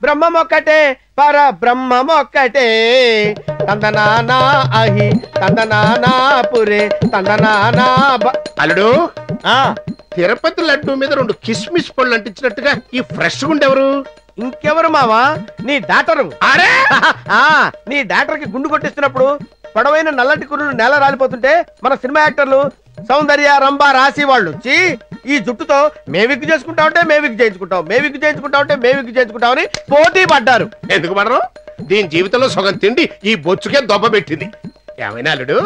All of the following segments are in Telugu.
బ్రహ్మమొక్కటే పర బ్రహ్మమొక్కటే తందనానా అహి తందనానా పురే తందనానా అల్లుడు తిరుపతి లడ్డు మీద 2 కిస్మిస్ పళ్ళు అంటించినట్టుగా ఈ ఫ్రెష్ గుండెవరు? ఇంకెవరు మావా, నీ డాక్టరు. అరే నీ డాక్టర్ కి గుండు కొట్టిస్తున్నప్పుడు పొడవైన నల్లటి కుర్రులు నేల రాలిపోతుంటే మన సినిమా యాక్టర్లు సౌందర్య రంభ రాసి వాళ్ళు వచ్చి ఈ జుట్టుతో మేవిగ్గు చేసుకుంటా ఉంటే మేవిగ్గు చేయించుకుంటాం, మేవిగ్గు చేయించుకుంటా ఉంటే మేవిగ్గు చేయించుకుంటామని పోటీ పడ్డారు. ఎందుకు పడరు? దీని జీవితంలో సగం తిండి ఈ బొచ్చుకే దొబ్బ పెట్టింది. ఏమైనా అల్లుడు,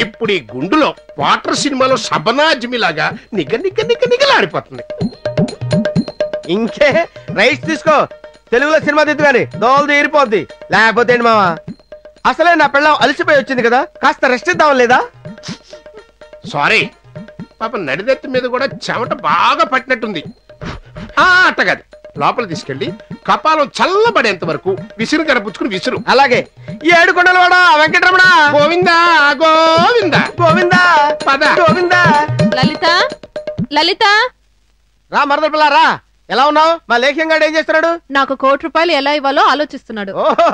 ఇప్పుడు ఈ గుండులో వాటర్ సినిమాలో సబనాజిమిలాగా నిగలాడిపోతుంది. ఇంకే రైట్స్ తీసుకో, తెలుగులో సినిమా దిద్దు గాని దోలు తీరిపోద్ది. లేకపోతే ఏంటి మావా, అసలే నా పిల్లం అలసిపోయి వచ్చింది కదా, కాస్త రెస్ట్ ఇద్దాం లేదా? సారీ పాప, నడిదెత్తి మీద కూడా చెమట బాగా పట్టినట్టుంది. అట్టగాదు, లోపల తీసుకెళ్లి కపాలం చల్లబడేంత వరకు విసురు కరపుచ్చుకుని విసురు. అలాగే. ఈ 7 కొండల వాడ వెంకటరమణ గోవిందా గోవిందా గోవిందా పద గోవిందా. లలిత లలిత రా మరదల పిల్ల రా. ఎలా ఉన్నావు? మా లేఖ్యం గాడు ఏం చేస్తున్నాడు? నాకు ₹1 ఎలా ఇవ్వాలో ఆలోచిస్తున్నాడు. ఓహో,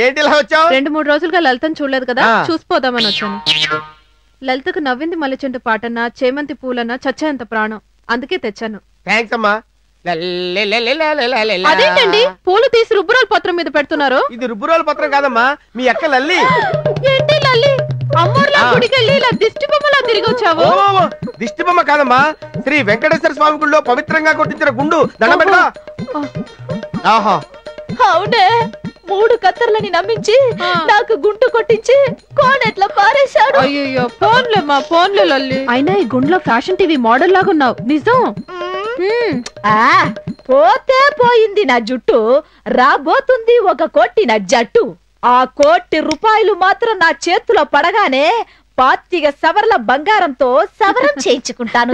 ఏంటి ఇలా వచ్చావు? 2-3 రోజులుగా లలితను చూడలేదు కదా, చూసిపోదామని వచ్చాను. లలితకు నవ్వింది మల్లెచెండు పాటన్నా చేమంతి పూలన్నా చచ్చేంత ప్రాణం, అందుకే తెచ్చాను. థ్యాంక్స్ అమ్మా. అదేంటండి పూలు తీసి రుబ్బురాల పత్రం మీద పెడుతున్నారు? ఇది రుబ్బురోల పత్రం కాదమ్మా, మీ అక్క లల్లి. ఏంటి లల్లి, అమ్మోర్లా గుడికెళ్ళి ఇలా దిష్టి బొమ్మలా తిరిగి వచ్చావు? దిష్టి బొమ్మ కాదమ్మా, శ్రీ వెంకటేశ్వర స్వామి గుడిలో పవిత్రంగా కొట్టించిన గుండు. దండం పెట్టా. ఆహా, అవునే, 3 కత్తర్లని నమ్మించి నాకు గుండు కొట్టించి కోనెట్లా పారేశాడు. అయ్యో ఫోన్లేమ్మా ఫోన్లే లల్లి. అయినా ఈ గుండ్లో ఫ్యాషన్ టీవీ మోడల్ లాగా ఉన్నావు, నిజం. పోతే పోయింది నా జుట్టు, రాబోతుంది 1 కోటి నా జట్టు. ఆ ₹1 కోటి మాత్రం నా చేతిలో పడగానే 25 సవర్ల బంగారంతో సవరం చేయించుకుంటాను.